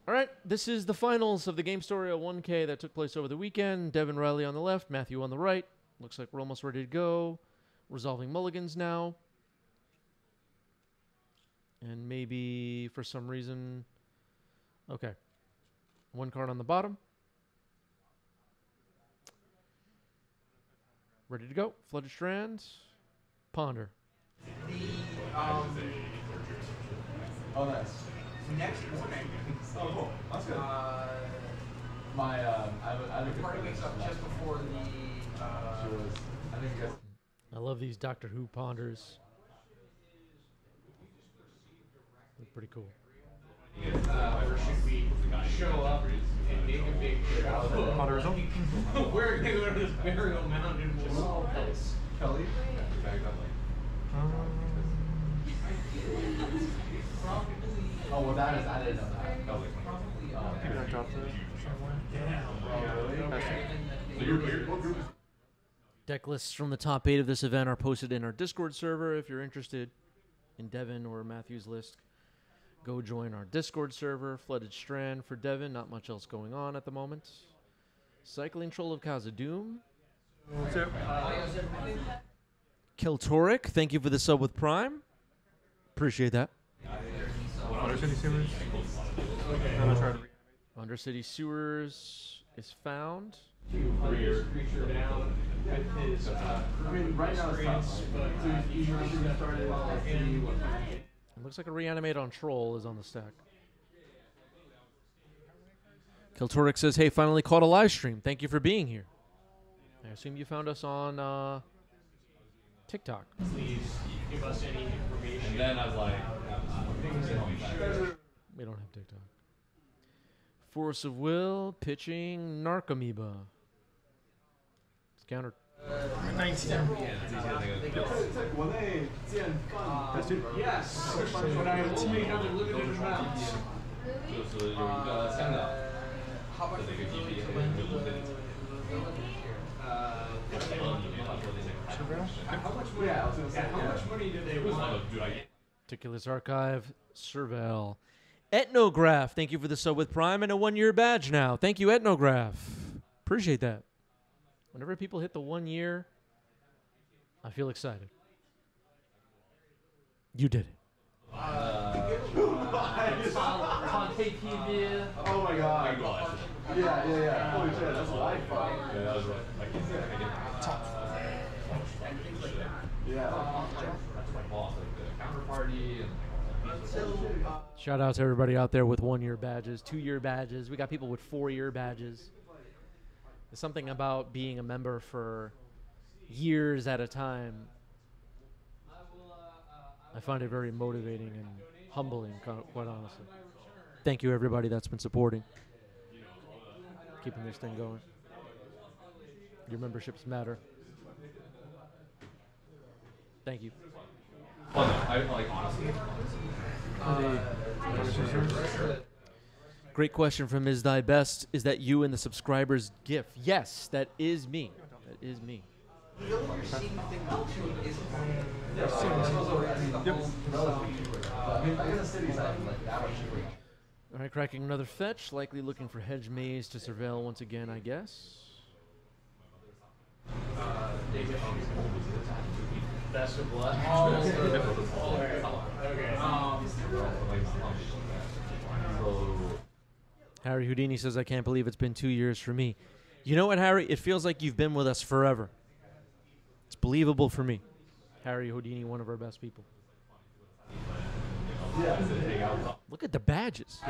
All right, this is the finals of the Game Story 1K that took place over the weekend. Devin Riley on the left, Matthew on the right. Looks like we're almost ready to go. Resolving mulligans now. And maybe for some reason... Okay. One card on the bottom. Ready to go. Flooded Strand. Ponder. Oh, nice. Next morning. Oh, cool. That's good. The party wakes up just before the. I love these Doctor Who Ponders. They're pretty cool. Or should we show up and make a big show? Ponder result? We're going to go to this burial mound and just. Kelly? Oh, well, that is, I didn't know that. Kelly. Maybe I dropped it somewhere. Oh, really? Deck lists from the top 8 of this event are posted in our Discord server. If you're interested in Devin or Matthew's list, go join our Discord server. Flooded Strand for Devin. Not much else going on at the moment. Cycling Troll of Khazad-dûm. Kiltoric, thank you for the sub with Prime. Appreciate that. Undercity Sewers. Undercity Sewers is found. Creature down with his. I mean, right now it's tough. So you started It looks like a Reanimator on Troll is on the stack. Kiltoric says, hey, finally caught a live stream. Thank you for being here. I assume you found us on TikTok. Please give us any information. And then I was like, We don't have TikTok. Force of Will, pitching, Narcomoeba. It's countered. 19. Yes, but I only have a limited amount. How much money do they want? Meticulous Archive, Serval. Ethnograph, thank you for the sub with Prime and a 1-year badge now. Thank you, Ethnograph. Appreciate that. Whenever people hit the 1 year, I feel excited. You did it. Oh my god. Yeah. Holy shit, that's what I thought. Yeah, that was right. Yeah. That's my boss, like the counterparty and Shout out to everybody out there with 1-year badges, 2-year badges. We got people with 4-year badges. There's something about being a member for years at a time. I find it very motivating and humbling, quite honestly. Thank you, everybody that's been supporting, keeping this thing going. Your memberships matter. Thank you. Great question from Is Thy Best. Is that you and the subscribers GIF? Yes, that is me. That is me. All right, cracking another fetch. Likely looking for Hedge Maze to surveil once again, I guess. Best of luck. Harry Houdini says, I can't believe it's been 2 years for me. You know what, Harry? It feels like you've been with us forever. It's believable for me. Harry Houdini, one of our best people. Look at the badges.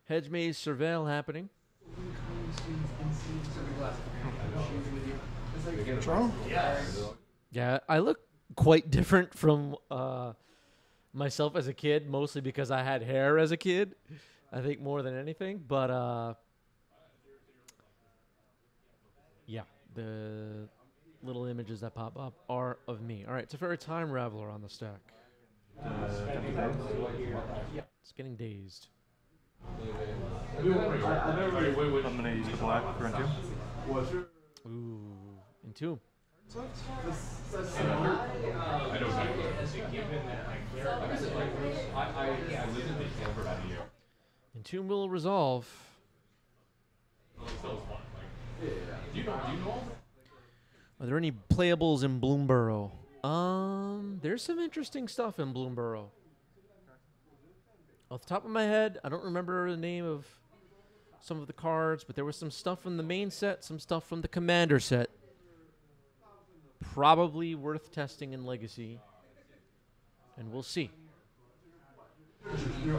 Hedge Maze Surveil happening. Yeah, I look quite different from myself as a kid, mostly because I had hair as a kid, I think more than anything. But yeah, the little images that pop up are of me. All right, it's a very Time Raveler on the stack. It's getting dazed. I'm going to use the black for Entomb. Ooh, Entomb. I know exactly. I lived in Japan for about a year. Entomb will resolve. Still was fun. Like, do you know all that? Are there any playables in Bloomborough? There's some interesting stuff in Bloomborough. Off the top of my head, I don't remember the name of some of the cards, but there was some stuff from the main set, some stuff from the Commander set. Probably worth testing in Legacy. And we'll see. You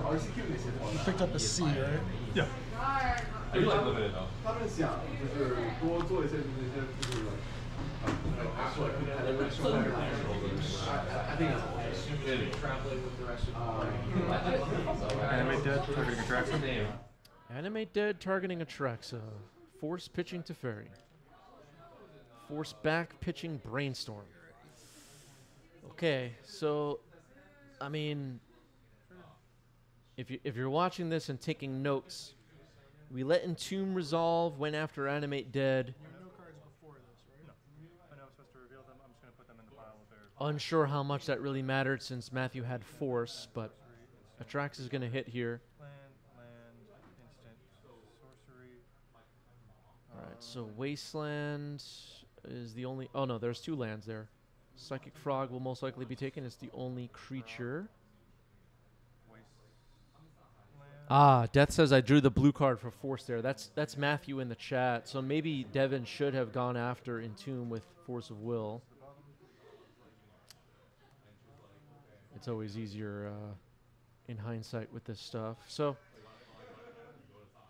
picked up a C, right? Yeah. I do like limited though. 他们想就是多做一些那些就是like I think it's Traveling with the rest of the Animate dead, targeting attraction. Animate dead, targeting Atraxa. Force pitching to Fairy. Force back pitching Brainstorm. Okay, so, I mean, if you're watching this and taking notes, we let Entomb resolve, went after Animate dead. No cards before this, right? No. I know I'm supposed to reveal them. I'm just going to put them in the pile of their... Unsure how much that really mattered since Matthew had Force, but Atraxa is going to hit here. Land, instant, sorcery. All right, so Wasteland is the only... Oh, no, there's two lands there. Psychic Frog will most likely be taken. It's the only creature. Ah, Death says I drew the blue card for Force there. That's Matthew in the chat. So maybe Devin should have gone after Entomb with Force of Will. It's always easier in hindsight with this stuff. So,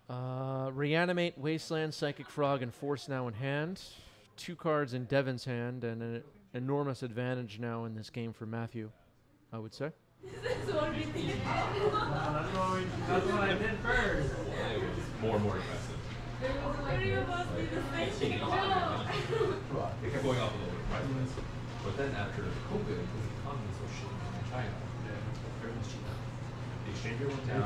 Reanimate, Wasteland, Psychic Frog, and Force now in hand. 2 cards in Devin's hand, and an enormous advantage now in this game for Matthew, I would say. That's what I did first. More and more expensive. It was literally supposed to be the same thing. It kept going up a little bit price wise. But then after COVID, because the economy is so shit in China, everything's cheap. The exchange rate went down,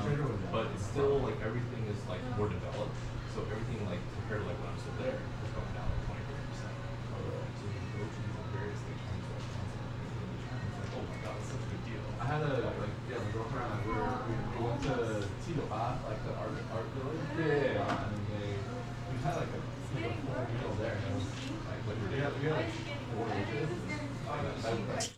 but it's still like everything is like more developed. So everything like compared to like when I'm still there, is going down like 20-30%. So you can go to these various things like oh my god, it's such a good deal. I had a my girlfriend and we went to Tito Ba, like the art village. Yeah. And we had like a full meal there. And it was we had like 4 dishes.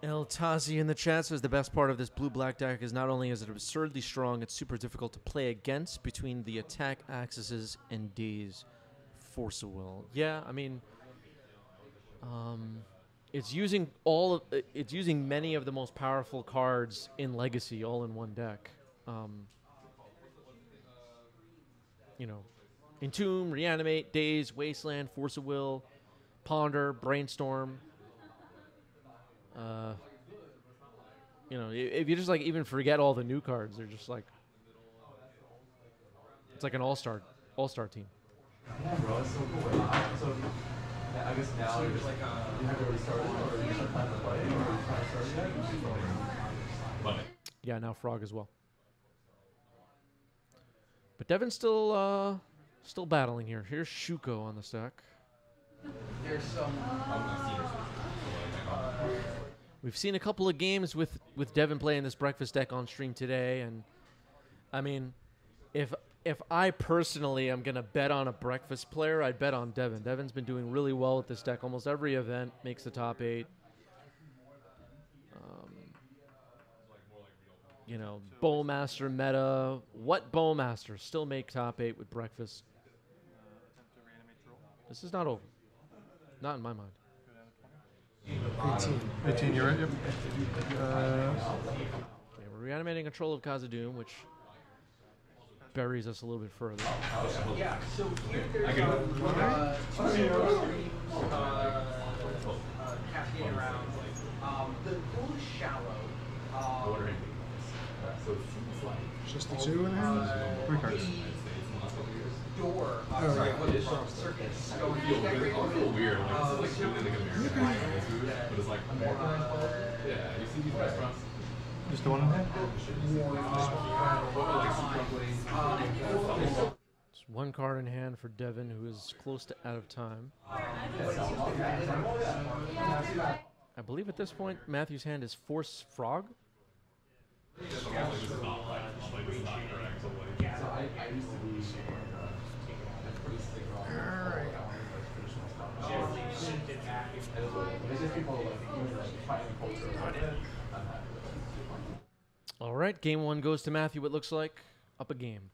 El Tazi in the chat says the best part of this blue-black deck is not only is it absurdly strong, it's super difficult to play against between the attack axes and D's Force of Will. Yeah, I mean, it's using it's using many of the most powerful cards in Legacy all in one deck. You know, Entomb, Reanimate, Daze, Wasteland, Force of Will, Ponder, Brainstorm. You know, if you just like even forget all the new cards, they're just like it's like an all-star team. Yeah, bro, it's so cool. So I guess now you're just like you have already started, or you have time to play, or you kind of started yet? Yeah, now Frog as well. But Devin's still battling here. Here's Shuko on the stack. There's some. We've seen a couple of games with Devin playing this breakfast deck on stream today, and I mean, if I personally am gonna bet on a breakfast player, I'd bet on Devin. Devin's been doing really well with this deck. Almost every event makes the top 8. You know, Bowmaster meta. What Bowmaster still make top 8 with breakfast? This is not over. Not in my mind. 18, you're right, yep. Okay, we're reanimating a Troll of Khazad-dûm, which buries us a little bit further. Yeah, so here there's 2 cascade around. The pool is shallow. So it seems like Just the 2 in hand? 3 cards. Door, Oh, sorry, yeah. what is circus going I feel weird. Like, it's like doing like American food, but it's like yeah. You see these restaurants? Just the one in there? One card in hand for Devin, who is close to out of time. I believe at this point, Matthew's hand is Force Frog. So I used to be pretty stick on it's just people like even like fighting culture. All right, game one goes to Matthew, it looks like. Up a game.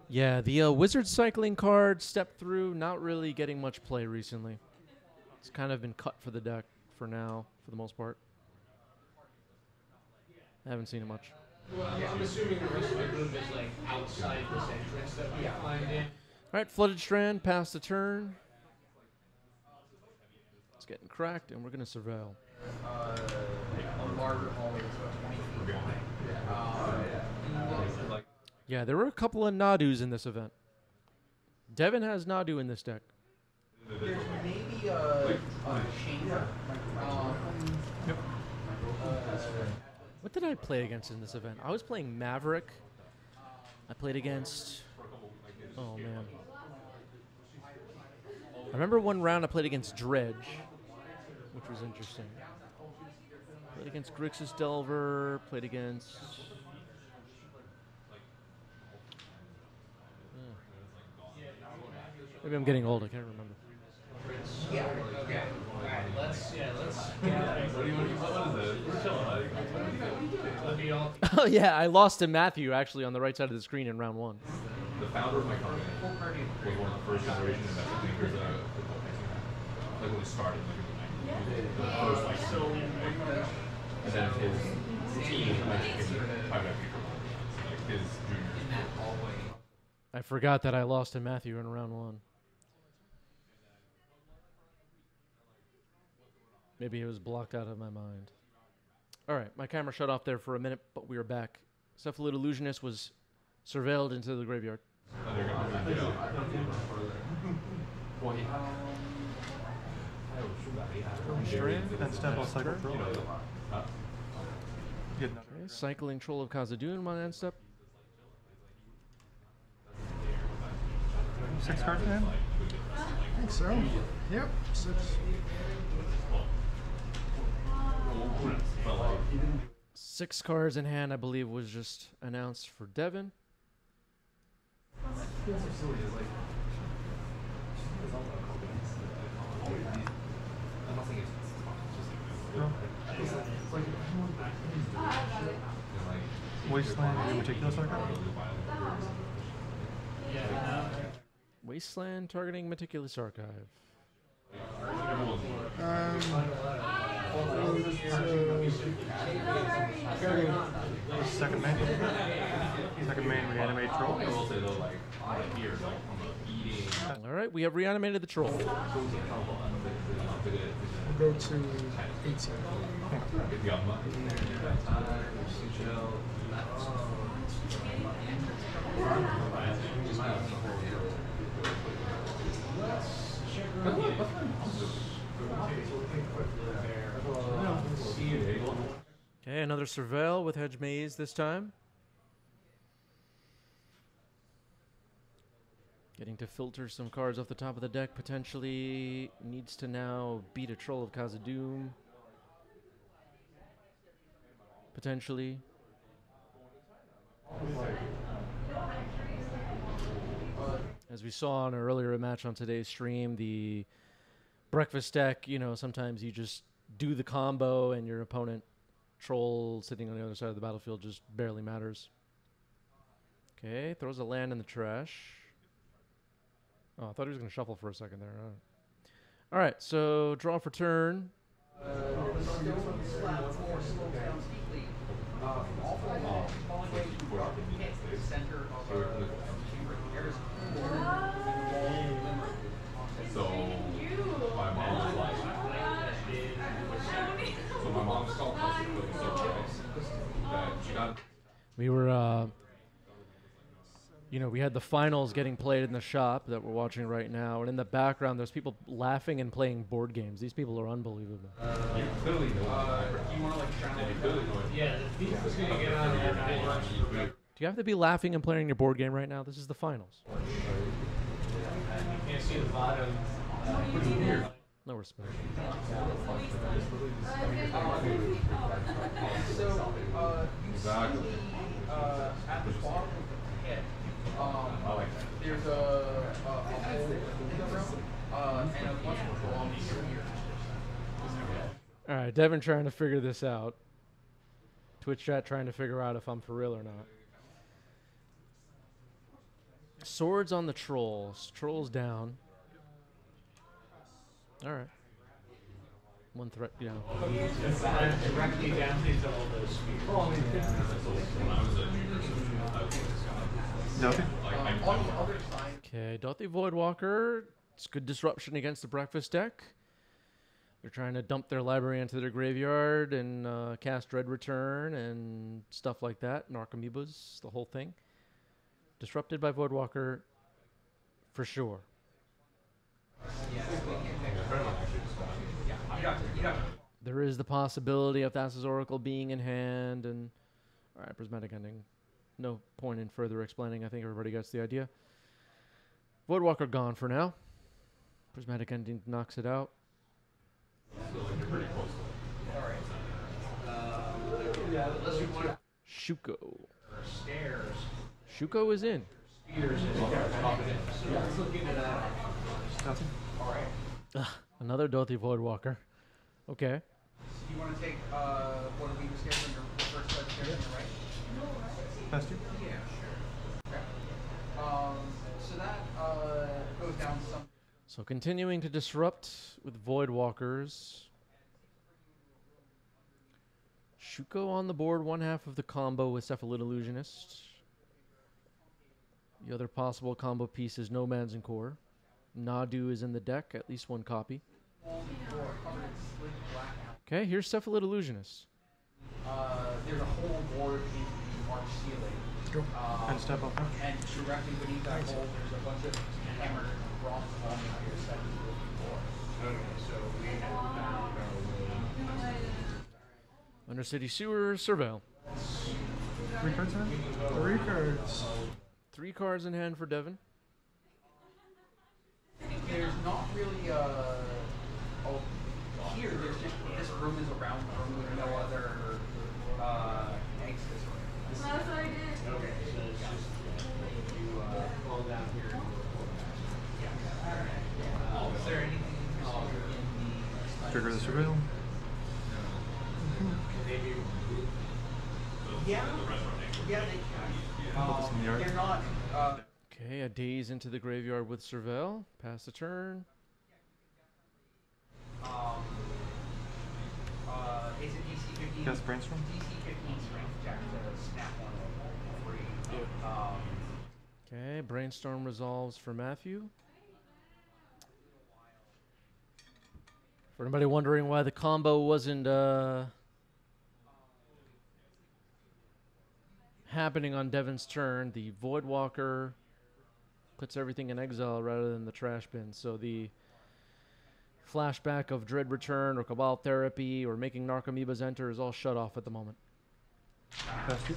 Yeah, the Wizard Cycling card, Step Through, not really getting much play recently. It's kind of been cut for the deck for now, for the most part. I haven't seen it much. Well, I'm assuming the rest of the room is like outside this entrance that we climbed in. All right, Flooded Strand, pass the turn. It's getting cracked, and we're going to surveil. A larger hallway was about 20 feet wide. Yeah, there were a couple of Nadus in this event. Devin has Nadu in this deck. There's maybe a chamber. What did I play against in this event? I was playing Maverick. I played against... Oh, man. I remember one round I played against Dredge, which was interesting. Played against Grixis Delver, played against... Maybe I'm getting old, I can't remember. Yeah, okay. Alright, let's Oh yeah, I lost to Matthew actually on the right side of the screen in round one. The founder of my company was one of the first generation investment bankers that like when we started, like in the 90s. The first like and then his team became private equity firm, like his juniors. I forgot that I lost to Matthew in round one. Maybe it was blocked out of my mind. All right, my camera shut off there for a minute, but we are back. Cephalid Illusionist was surveilled into the graveyard. Then step on cycle throw. Get another. Okay, cycling Troll of Khazad-dûm on end step. 6 cards in hand? I think so. Yep, 6. Six cards in hand, I believe, was just announced for Devin. Wasteland in particular, sorry? Wasteland targeting Meticulous Archive. Second main. Second main, reanimate troll. I will say though, like here, like on the eating. All right, we have reanimated the troll. We'll go to 18. Okay, another surveil with Hedge Maze this time. Getting to filter some cards off the top of the deck, potentially needs to now beat a Troll of Khazad-dûm. Potentially. As we saw in an earlier match on today's stream, the breakfast deck, you know, sometimes you just do the combo and your opponent troll sitting on the other side of the battlefield just barely matters. Okay, throws a land in the trash. Oh, I thought he was going to shuffle for a second there. All right, so draw for turn. So my mom was like, so my mom's called that she got. We were, you know, we had the finals getting played in the shop that we're watching right now, and in the background there's people laughing and playing board games. These people are unbelievable. You clearly know. You want to like try to clearly know. Yeah, the thief was going to get on there. you have to be laughing and playing your board game right now? This is the finals. You can't see the bottom. No respect. So, you see at the bottom of the pit, there's a hole in the room, and a bunch of belongings here. All right, Devin trying to figure this out. Twitch chat trying to figure out if I'm for real or not. Swords on the trolls. Trolls down. All right. One threat, yeah. Directly down into all those spheres. Nothing. On the other side, Okay, Dothy Voidwalker. It's good disruption against the breakfast deck. They're trying to dump their library into their graveyard and cast Dread Return and stuff like that. Narcomoebas, the whole thing. Disrupted by Voidwalker, for sure. There is the possibility of Thassa's Oracle being in hand and... Alright, Prismatic Ending. No point in further explaining. I think everybody gets the idea. Voidwalker gone for now. Prismatic Ending knocks it out. Shuko. stairs. Shuko is in. Let's look into that. Nothing. All right. Another Dothy Voidwalker. Okay. Do you want to take one of the stairs on your first set of stairs on your right? Past you. Yeah, sure. Okay. So that goes down some. So continuing to disrupt with Voidwalkers. Shuko on the board, one half of the combo with Cephalid Illusionist. The other possible combo piece is Nomads and Core. Nadu is in the deck, at least one copy. Okay, here's Cephalid Illusionist. There's a whole board in the arch ceiling. Go. And step up. And directly beneath that hole, there's a bunch of hammered bronze bombing here set in the floor. Okay, so we have found our way. Undercity Sewer, Surveil. 3 cards in hand? 3 cards. 3 cards in hand for Devin. There's not really here, there's just, this room is a round room with no other exits. That's what I did. Okay, so it's just, you fall down here and yeah. Is there anything in the... Trigger the surveil. Maybe... Yeah, they can. In the yard. They're not... Okay, a daze into the graveyard with Surveil. Pass the turn. Is it DC 15? Yes, brainstorm. DC 15 strength check to snap one free. Okay, Brainstorm resolves for Matthew. For anybody wondering why the combo wasn't happening on Devin's turn, the Voidwalker puts everything in exile rather than the trash bin. So the flashback of Dread Return or Cabal Therapy or making Narcomoebas enter is all shut off at the moment. Past you.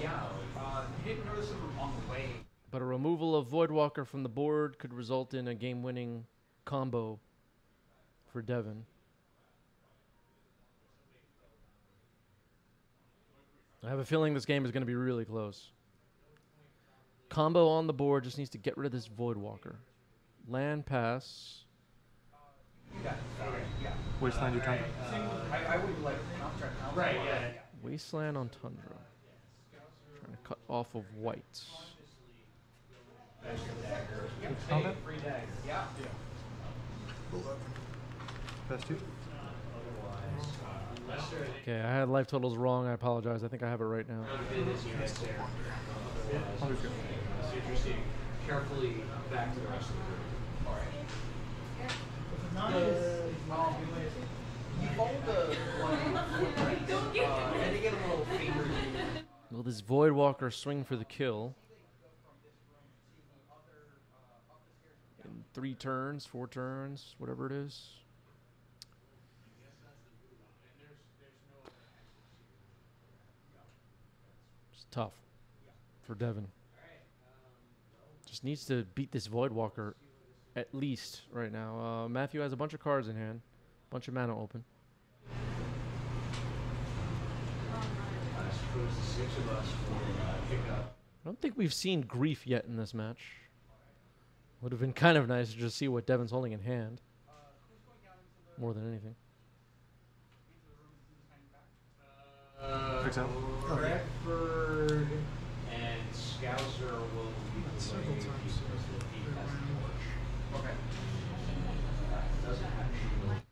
Yeah, you didn't notice them on the way. But a removal of Voidwalker from the board could result in a game-winning combo for Devin. I have a feeling this game is going to be really close. Combo on the board just needs to get rid of this Voidwalker. Land pass. Wasteland, you trying? I would like right, yeah. Wasteland on Tundra. Trying to cut off of white. Combat? Yeah. Past you. Okay, I had life totals wrong. I apologize. I think I have it right now. So you're proceeding carefully back to the rest of the group. All right. You follow the and they get a little fainter. Will this Voidwalker swing for the kill? In 3 turns, 4 turns, whatever it is. tough for Devin. Just needs to beat this Voidwalker at least right now. Matthew has a bunch of cards in hand, bunch of mana open. I don't think we've seen Grief yet in this match. Would have been kind of nice to just see what Devin's holding in hand. More than anything. Redford and Scouser will be Several times.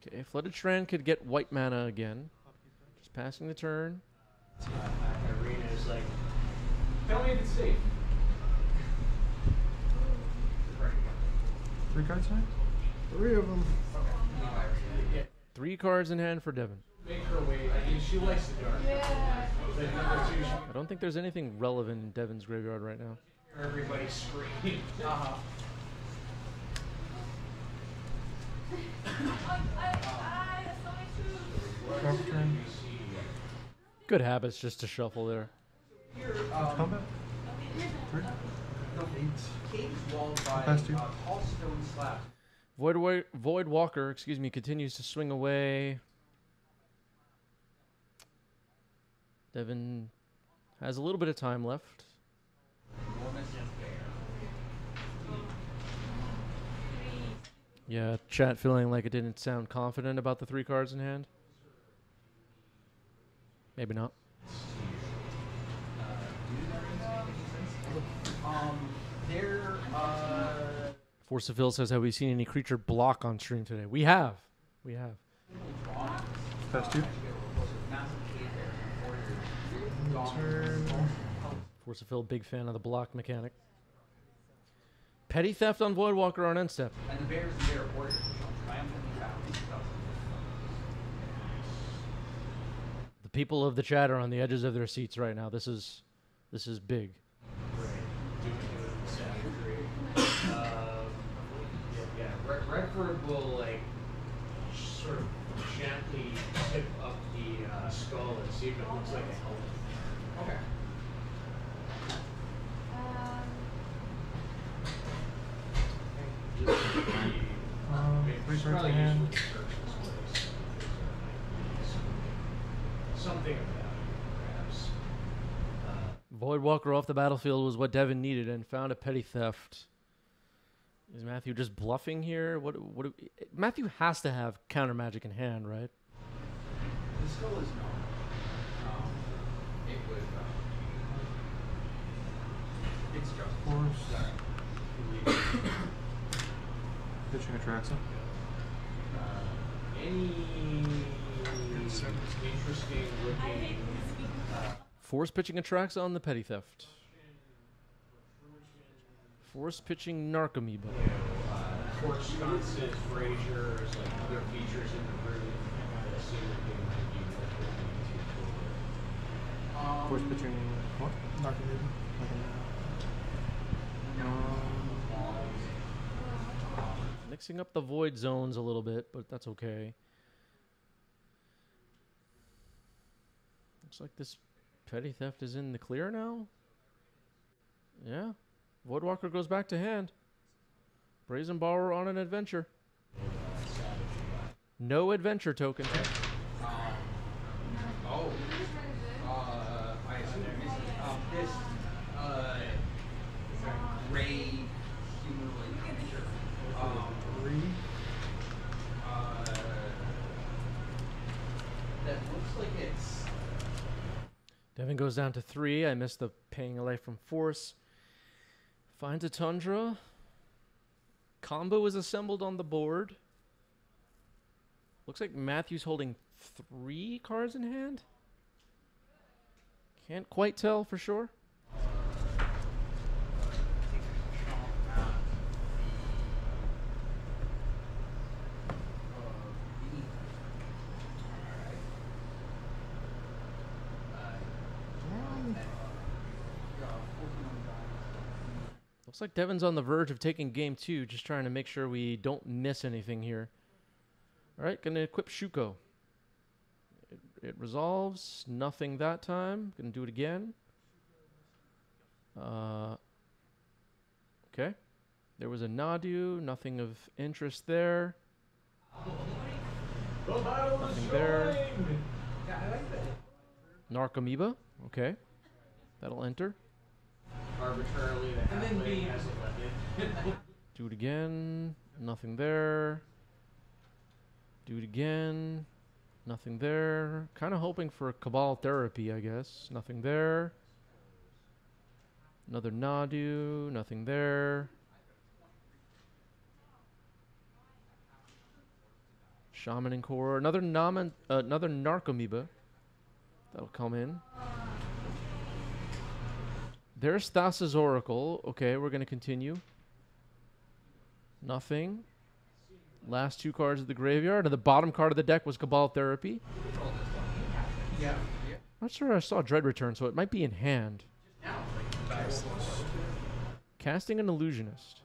Okay, Flooded Strand could get white mana again. Just passing the turn. Irina is like, tell me if it's safe. 3 cards tonight? 3 of them. Yeah. 3 cards in hand for Devin. Make her wait. I mean, she likes the dark. Like, number 2, I don't think there's anything relevant in Devin's graveyard right now. everybody scream. Good habits just to shuffle there. Combat? 3? No, 8. cage walled by Past 2. tall stone slabs. Voidwalker, excuse me, continues to swing away. Devin has a little bit of time left. Yeah, chat feeling like it didn't sound confident about the 3 cards in hand. Maybe not. They're Force of Phil says, have we seen any creature block on stream today? We have. We have. Past 2. Turn. Force of Phil, big fan of the block mechanic. Petty Theft on Voidwalker on end step. and the bears and their warriors triumphantly bound. The people of the chat are on the edges of their seats right now. This is big. Redford will like sort of gently tip up the skull and see if it looks like a helmet. Okay. Three cards in hand. Something of value, perhaps. Voidwalker off the battlefield was what Devin needed and found a Petty Theft. Is Matthew just bluffing here? What Matthew has to have counter magic in hand, right? The skull is not. It would. It's just. Force. Pitching Atraxa. Any interesting looking Force pitching Atraxa on the Petty Theft. Force pitching Narcomoeba. Fort Sconces, Fraziers, like other features in the room that seem like they might be worth Force pitching. What? Narcomoeba. Mixing up the void zones a little bit, but that's okay. Looks like this Petty Theft is in the clear now. Yeah. Voidwalker goes back to hand. Brazen Borrower on an adventure. No adventure token. I assume this gray humanoid creature. 3. That looks like it's. Devin goes down to 3. I missed the paying a life from Force. Finds a Tundra. Combo is assembled on the board. Looks like Matthew's holding 3 cards in hand. Can't quite tell for sure. Looks like Devin's on the verge of taking game 2, just trying to make sure we don't miss anything here. All right, going to equip Shuko. It resolves. Nothing that time. Going to do it again. Okay. There was a Nadu. Nothing of interest there. Nothing there. Narcomoeba. Okay. That'll enter. Arbitrarily, the halfway has elected. Do it again. Nothing there. Do it again. Nothing there. Kind of hoping for Cabal Therapy, I guess. Nothing there. Another Nadu. Nothing there. Shaman and Core. Another Narcomoeba. That'll come in. There's Thassa's Oracle. Okay, we're going to continue. Nothing. Last two cards of the graveyard. And the bottom card of the deck was Cabal Therapy. Yeah. Not sure I saw Dread Return, so it might be in hand. Casting an Illusionist.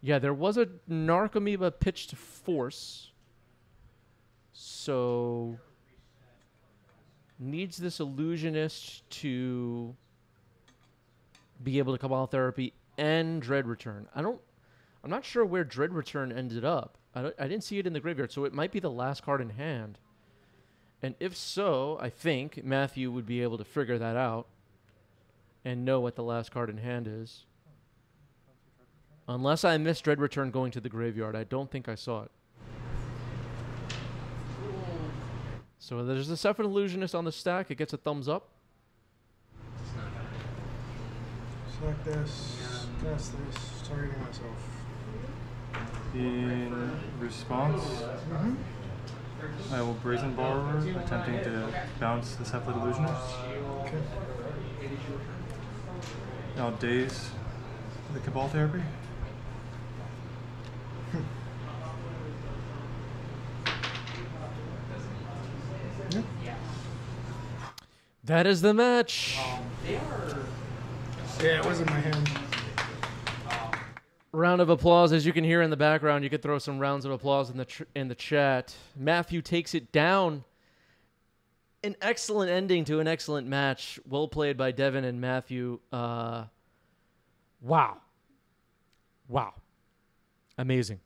Yeah, there was a Narcomoeba pitched to Force. So needs this Illusionist to be able to Cabal Therapy and Dread Return. I'm not sure where Dread Return ended up. I didn't see it in the graveyard, so it might be the last card in hand. And if so, I think Matthew would be able to figure that out and know what the last card in hand is. Unless I missed Dread Return going to the graveyard. I don't think I saw it. So there's the Cephalid Illusionist on the stack. It gets a thumbs up. Select this. Cast this. Targeting myself. In response, I will Brazen Borrower, attempting to bounce the Cephalid Illusionist. Okay. I'll daze the Cabal Therapy. That is the match. Yeah, it was in my hand. Round of applause, as you can hear in the background. You could throw some rounds of applause in the chat. Matthew takes it down. An excellent ending to an excellent match. Well played by Devin and Matthew. Wow. Amazing.